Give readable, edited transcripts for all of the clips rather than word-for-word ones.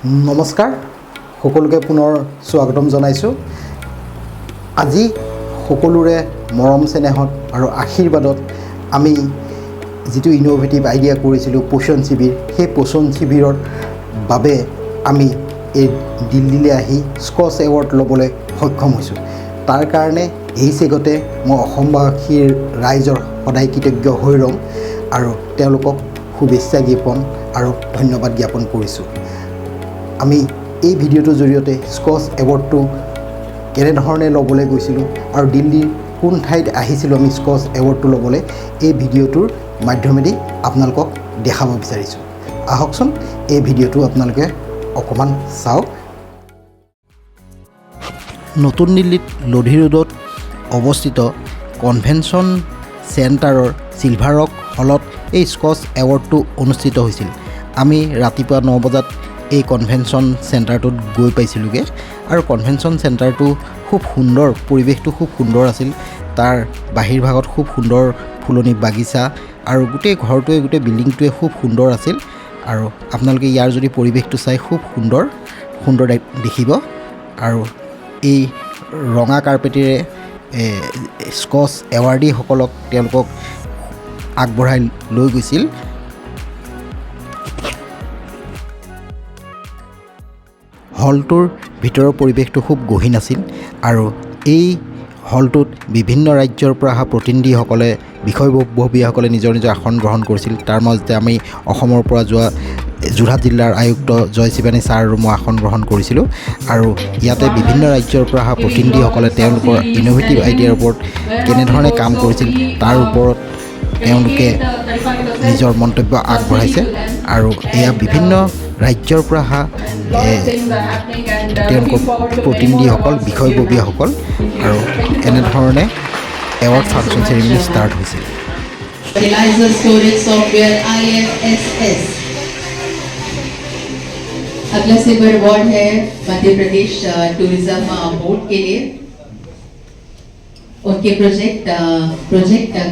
নমস্কাৰ সকলোকে পুনৰ স্বাগতম জনাইছোঁ। আজি সকলোৰে মৰম চেনেহত আৰু আশীৰ্বাদত আমি যিটো ইনোভেটিভ আইডিয়া কৰিছিলোঁ পোষণ শিবিৰ, সেই পোষণ শিবিৰৰ বাবে আমি এই দিল্লীলৈ আহি স্কচ এৱাৰ্ড ল'বলৈ সক্ষম হৈছোঁ। তাৰ কাৰণে এই চেগতে মই অসমবাসীৰ ৰাইজৰ সদায় কৃতজ্ঞ হৈ ৰ'ম আৰু তেওঁলোকক শুভেচ্ছা জ্ঞাপন আৰু ধন্যবাদ জ্ঞাপন কৰিছোঁ। আমি এই ভিডিঅ'টোৰ জৰিয়তে স্কচ এৱাৰ্ডটো কেনেধৰণে ল'বলৈ গৈছিলোঁ আৰু দিল্লীৰ কোন ঠাইত আহিছিলোঁ আমি স্কচ এৱাৰ্ডটো ল'বলৈ, এই ভিডিঅ'টোৰ মাধ্যমেদি আপোনালোকক দেখাব বিচাৰিছোঁ। আহকচোন এই ভিডিঅ'টো আপোনালোকে অকণমান চাওক। নতুন দিল্লীত লোধি ৰোডত অৱস্থিত কনভেনশ্যন চেণ্টাৰৰ চিলভাৰ ৰক হলত এই স্কচ এৱাৰ্ডটো অনুষ্ঠিত হৈছিল। আমি ৰাতিপুৱা 9 বজাত এই কনভেনশ্যন চেণ্টাৰটোত গৈ পাইছিলোঁগৈ আৰু কনভেনশ্যন চেণ্টাৰটো খুব সুন্দৰ, পৰিৱেশটো খুব সুন্দৰ আছিল। তাৰ বাহিৰ ভাগত খুব সুন্দৰ ফুলনি বাগিচা আৰু গোটেই ঘৰটোৱে, গোটেই বিল্ডিংটোৱে খুব সুন্দৰ আছিল আৰু আপোনালোকে ইয়াৰ যদি পৰিৱেশটো চাই খুব সুন্দৰ দেখিব। আৰু এই ৰঙা কাৰ্পেটেৰে স্কচ এৱাৰ্ডীসকলক তেওঁলোকক আগবঢ়াই লৈ গৈছিল। হলটোৰ ভিতৰৰ পৰিৱেশটো খুব গহীন আছিল আৰু এই হলটোত বিভিন্ন ৰাজ্যৰ পৰা অহা প্ৰতিনিধিসকলে, বিষয়ববীয়াসকলে নিজৰ আসন গ্ৰহণ কৰিছিল। তাৰ মাজতে আমি অসমৰ পৰা যোৱা যোৰহাট জিলাৰ আয়ুক্ত জয় শিৱানী ছাৰ আৰু মই আসন গ্ৰহণ কৰিছিলোঁ আৰু ইয়াতে বিভিন্ন ৰাজ্যৰ পৰা অহা প্ৰতিনিধিসকলে তেওঁলোকৰ ইনোভেটিভ আইডিয়াৰ ওপৰত কেনেধৰণে কাম কৰিছিল তাৰ ওপৰত তেওঁলোকে নিজৰ মন্তব্য আগবঢ়াইছে আৰু এয়া বিভিন্ন ৰাজ্যৰ পৰা অহা তেওঁলোকৰ প্ৰতিনিধিসকল, বিষয়ববীয়াসকল আৰু এনেধৰণে এৱাৰ্ড ফাংচন চেৰিমনি ষ্টাৰ্ট হৈছিল। अगला सिल्वर अवार्ड है मध्य प्रदेश टूरिज्म बोर्ड के लिए। उनके प्रोजेक्ट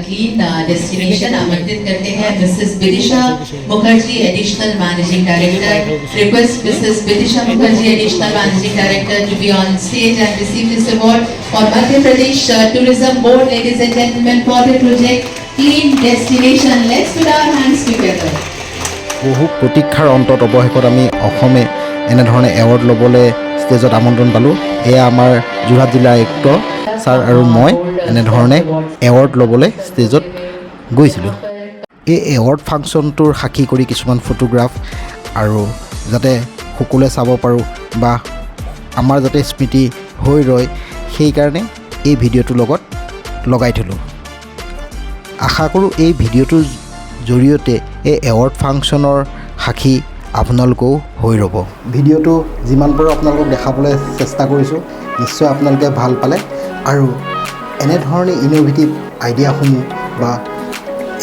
क्लीन डेस्टिनेशन आमंत्रित करते हैं Mrs Vidisha Mukherjee, additional managing director. Request Mrs Vidisha Mukherjee, additional managing director, to be on stage and receive this award for Madhya Pradesh tourism board, ladies and gentleman, for the project clean destination. Let's put our hands together. বহু প্ৰতীক্ষাৰ অন্তত অৱশেষত আমি অসমে এনেধৰণে award ল'বলৈ ষ্টেজত আমন্ত্ৰণ পালোঁ। এয়া আমাৰ যোৰহাট জিলাৰ আয়ুক্ত ছাৰ আৰু মই এনেধৰণে এৱাৰ্ড ল'বলৈ ষ্টেজত গৈছিলোঁ। এই এৱাৰ্ড ফাংচনটোৰ সাক্ষী কৰি কিছুমান ফটোগ্ৰাফ আৰু যাতে সকলোৱে চাব পাৰোঁ বা আমাৰ যাতে স্মৃতি হৈ ৰয়, সেইকাৰণে এই ভিডিঅ'টোৰ লগত লগাই থলোঁ। আশা কৰোঁ এই ভিডিঅ'টোৰ জৰিয়তে এই এৱাৰ্ড ফাংচনৰ সাক্ষী আপোনালোকেও হৈ ৰ'ব। ভিডিঅ'টো যিমান পাৰোঁ আপোনালোকক দেখাবলৈ চেষ্টা কৰিছোঁ, নিশ্চয় আপোনালোকে ভাল পালে আৰু এনেধৰণে ইনোভেটিভ আইডিয়াসমূহ বা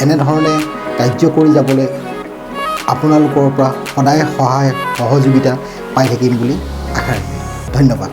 এনেধৰণে কাৰ্য কৰি যাবলৈ আপোনালোকৰ পৰা সদায় সহায় সহযোগিতা পাই থাকিম বুলি আশা ৰাখিলোঁ। ধন্যবাদ।